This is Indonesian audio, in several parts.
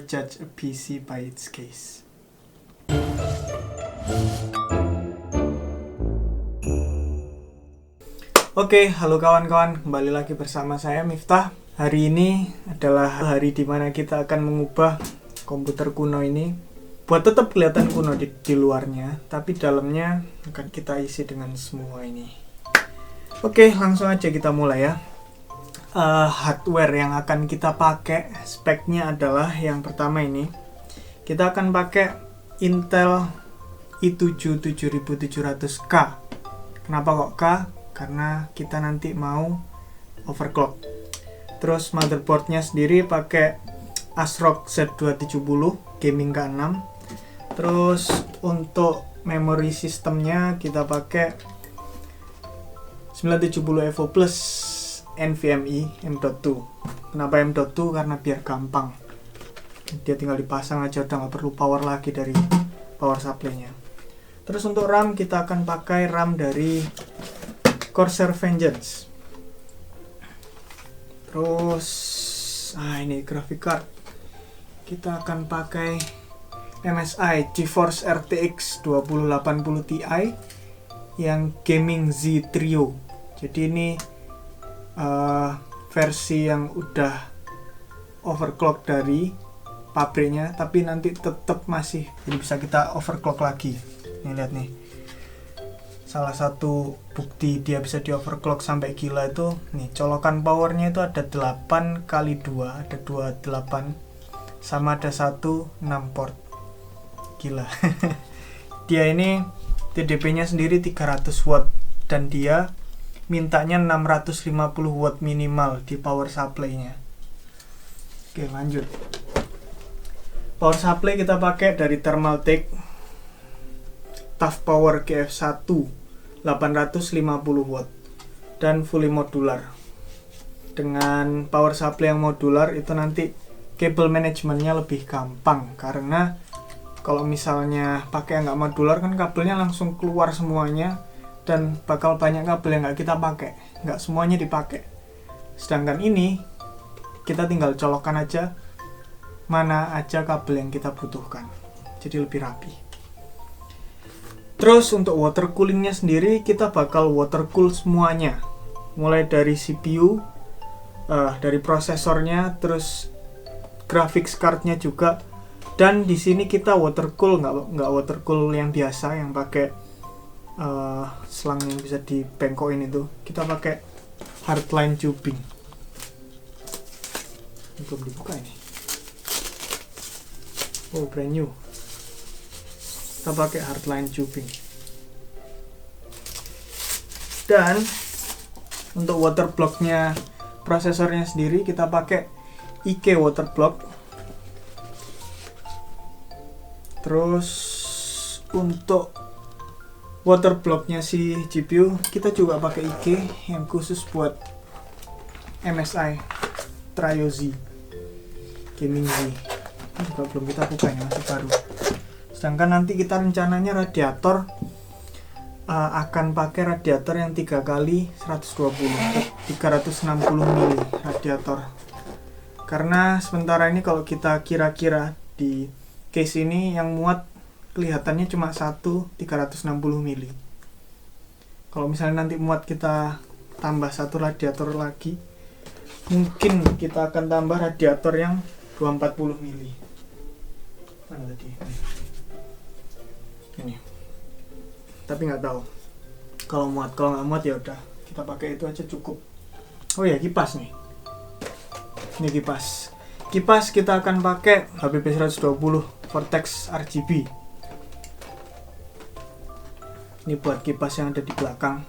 judge a PC by its case. Oke, halo kawan-kawan, kembali lagi bersama saya Miftah. Hari ini adalah hari dimana kita akan mengubah komputer kuno ini buat tetap kelihatan kuno di luarnya, tapi dalamnya akan kita isi dengan semua ini. Oke, langsung aja kita mulai ya. Hardware yang akan kita pakai, speknya adalah yang pertama ini. Kita akan pakai Intel i7 7700K. Kenapa kok K? Karena kita nanti mau overclock. Terus motherboardnya sendiri pakai ASRock Z270 Gaming K6. Terus untuk memory sistemnya kita pakai 970 Evo Plus NVMe M.2. Kenapa M.2? Karena biar gampang. Dia tinggal dipasang aja, udah nggak perlu power lagi dari power supply-nya. Terus untuk RAM kita akan pakai RAM dari Corsair Vengeance. Terus ini graphic card. Kita akan pakai MSI GeForce RTX 2080 Ti yang Gaming Z Trio. Jadi ini versi yang udah overclock dari pabriknya, tapi nanti tetap masih jadi bisa kita overclock lagi. Nih lihat nih, salah satu bukti dia bisa di overclock sampai gila itu nih, colokan powernya itu ada 8 kali 2, ada 2 8 sama ada 1 6 port. Gila. Dia ini TDP nya sendiri 300 watt dan dia mintanya 650 watt minimal di power supply-nya. Oke, lanjut. Power supply kita pakai dari Thermaltake Tough Power GF1 850 watt dan fully modular. Dengan power supply yang modular itu nanti kabel manajemennya lebih gampang, karena kalau misalnya pakai yang nggak modular kan kabelnya langsung keluar semuanya dan bakal banyak kabel yang nggak kita pakai, nggak semuanya dipakai. Sedangkan ini kita tinggal colokan aja mana aja kabel yang kita butuhkan, jadi lebih rapi. Terus untuk water coolingnya sendiri kita bakal water cool semuanya, mulai dari CPU, dari prosesornya, terus graphics cardnya juga. Dan di sini kita water cool, nggak water cool yang biasa yang pakai selang yang bisa dibengkokin itu. Kita pakai hardline tubing. Ini belum dibuka ini. Oh, brand new. Kita pakai hardline tubing. Dan untuk water blocknya prosesornya sendiri kita pakai IK water block. Terus untuk water blocknya si GPU kita juga pakai IK yang khusus buat MSI Trio Z Gaming Z. Ini juga belum kita buka, ya masih baru. Sedangkan nanti kita rencananya radiator akan pakai radiator yang 3 kali 120 360 mili radiator. Karena sementara ini kalau kita kira-kira di case ini yang muat kelihatannya cuma 360 mili. Kalau misalnya nanti muat kita tambah satu radiator lagi, mungkin kita akan tambah radiator yang 240 mili. Mana tadi? Ini. Tapi nggak tahu. Kalau muat, kalau nggak muat ya udah kita pakai itu aja cukup. Oh ya, kipas nih. Ini kipas. Kipas kita akan pakai HBP 120 Vortex RGB. Ini buat kipas yang ada di belakang.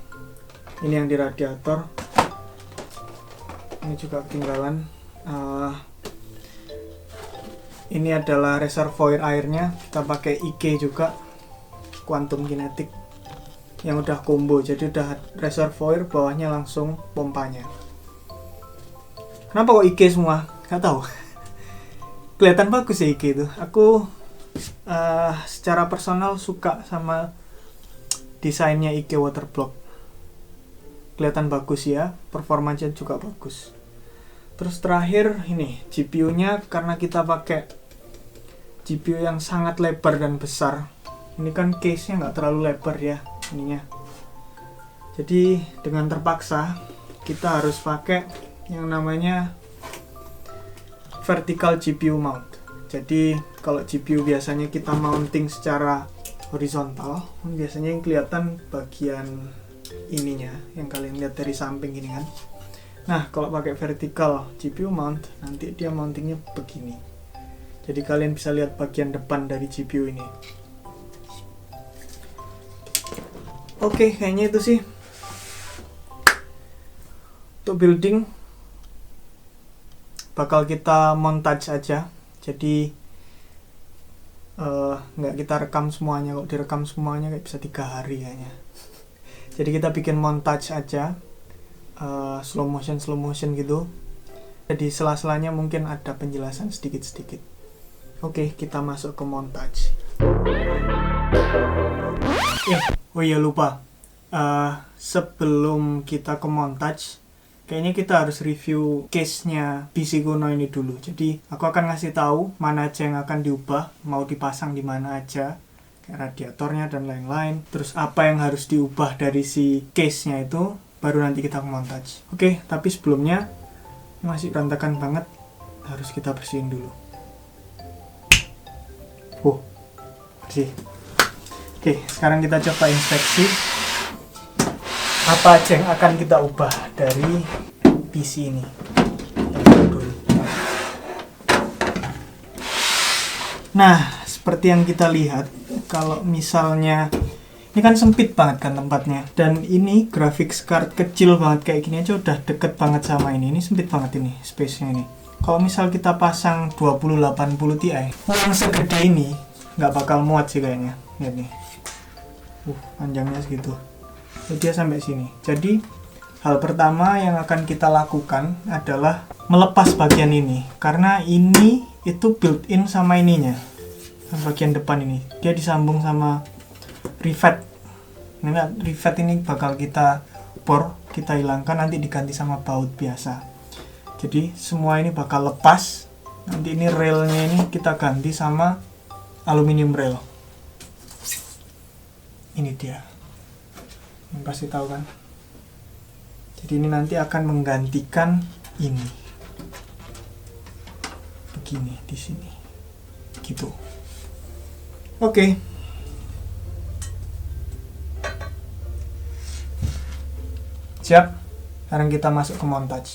Ini yang di radiator. Ini juga ketinggalan. Ini adalah reservoir airnya. Kita pakai IK juga, Quantum Kinetic, yang udah combo. Jadi udah reservoir, bawahnya langsung pompanya. Kenapa kok IK semua? Gak tahu. Kelihatan bagus ya IK itu. Aku secara personal suka sama desainnya IK Waterblock. Kelihatan bagus ya, performanya juga bagus. Terus terakhir ini GPU-nya, karena kita pakai GPU yang sangat lebar dan besar. Ini kan case-nya nggak terlalu lebar ya ininya. Jadi dengan terpaksa kita harus pakai yang namanya vertical GPU mount. Jadi kalau GPU biasanya kita mounting secara horizontal, biasanya yang kelihatan bagian ininya yang kalian lihat dari samping ini kan. Nah, kalau pakai vertical GPU mount, nanti dia mountingnya begini. Jadi kalian bisa lihat bagian depan dari GPU ini. Oke, kayaknya itu sih untuk building. Bakal kita montage aja. Jadi nggak kita rekam semuanya. Kalau direkam semuanya kayak bisa 3 hari kayaknya. Jadi kita bikin montage aja, slow motion gitu. Jadi sela-selanya mungkin ada penjelasan sedikit-sedikit. Oke, kita masuk ke montage. Oh iya lupa. Sebelum kita ke montage, kayaknya kita harus review case-nya PC Kuno ini dulu. Jadi aku akan ngasih tahu mana aja yang akan diubah, mau dipasang di mana aja, kayak radiatornya dan lain-lain. Terus apa yang harus diubah dari si case-nya itu, baru nanti kita ke montage. Oke, tapi sebelumnya masih berantakan banget, harus kita bersihin dulu. Bersih. Oke, sekarang kita coba inspeksi apa aja yang akan kita ubah dari PC ini. Nah, seperti yang kita lihat, kalau misalnya ini kan sempit banget kan tempatnya, dan ini graphics card kecil banget kayak gini aja udah deket banget sama ini sempit banget ini space-nya ini. Kalau misal kita pasang 2080 Ti yang segede ini nggak bakal muat sih kayaknya. Lihat nih, panjangnya segitu. Jadi dia sampai sini. Jadi hal pertama yang akan kita lakukan adalah melepas bagian ini, karena ini itu built-in sama ininya. Bagian depan ini dia disambung sama rivet. Nah, rivet ini bakal kita bor, kita hilangkan, nanti diganti sama baut biasa. Jadi semua ini bakal lepas. Nanti ini railnya ini kita ganti sama aluminium rail. Ini dia. Pasti tahu kan? Jadi ini nanti akan menggantikan ini. Begini di sini. Gitu. Oke. Siap. Sekarang kita masuk ke montage.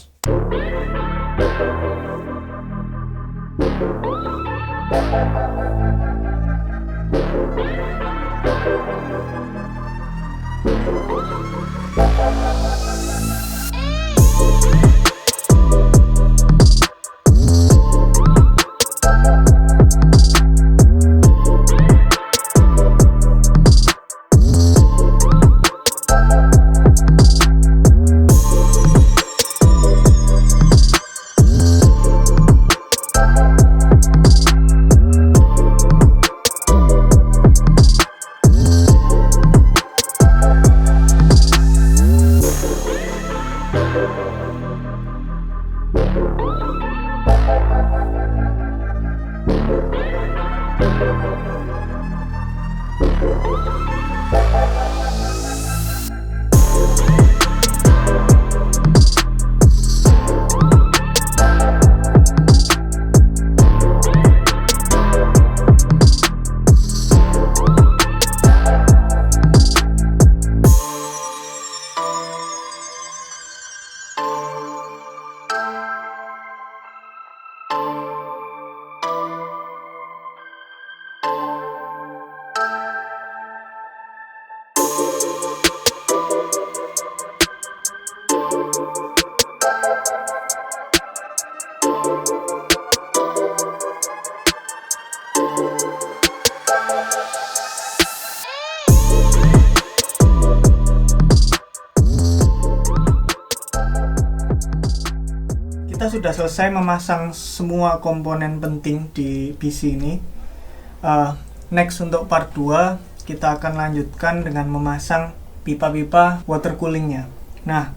Kita sudah selesai memasang semua komponen penting di PC ini. Next untuk part 2 kita akan lanjutkan dengan memasang pipa-pipa water coolingnya. Nah,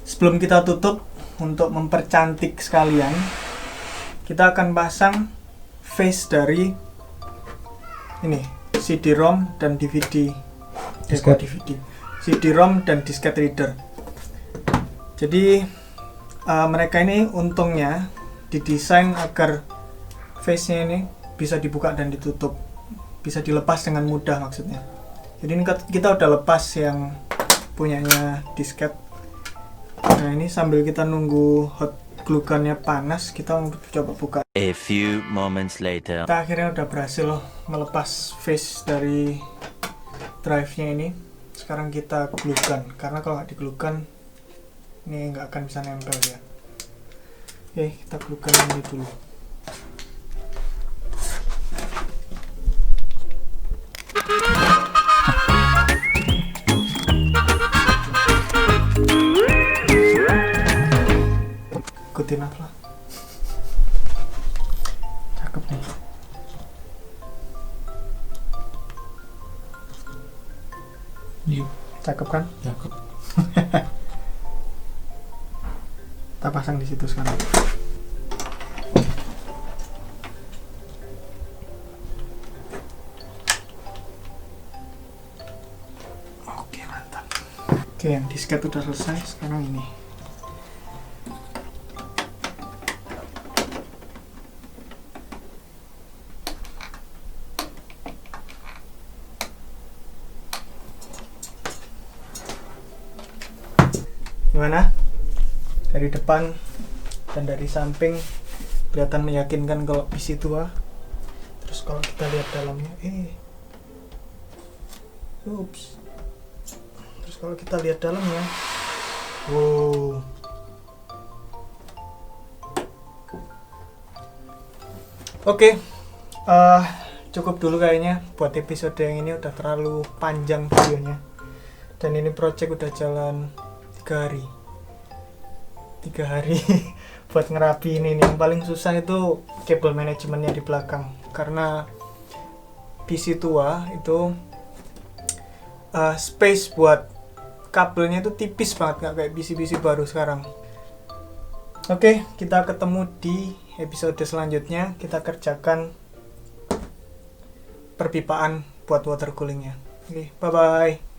sebelum kita tutup, untuk mempercantik sekalian, kita akan pasang face dari ini CD-ROM dan DVD. Disket. DVD. CD-ROM dan disket reader. Jadi mereka ini untungnya didesain agar face-nya ini bisa dibuka dan ditutup, bisa dilepas dengan mudah maksudnya. Jadi ini kita udah lepas yang punyanya disket. Nah ini sambil kita nunggu hot glue gunnya panas, kita mau coba buka. A few moments later. Kita akhirnya udah berhasil melepas face dari drive-nya ini. Sekarang kita glue gun, karena kalau nggak di glue gun ini nggak akan bisa nempel ya. Oke, kita glue gun ini dulu. Ikutin apa? Cakep nih. Iya, Cakep kan? cakep. Kita pasang di situ sekarang. Oke, mantap. Oke, yang disket udah selesai. Sekarang ini. Gimana? Dari depan dan dari samping kelihatan meyakinkan kalau PC tua. Terus kalau kita lihat dalamnya, ups. Terus kalau kita lihat dalamnya, wow. Oke, cukup dulu kayaknya buat episode yang ini, udah terlalu panjang videonya. Dan ini project udah jalan 3 hari buat ngerapiin ini. Yang paling susah itu kabel manajemennya di belakang, karena PC tua itu space buat kabelnya itu tipis banget, nggak kayak PC-PC baru sekarang. Oke, kita ketemu di episode selanjutnya. Kita kerjakan perpipaan buat water coolingnya. Oke, bye bye.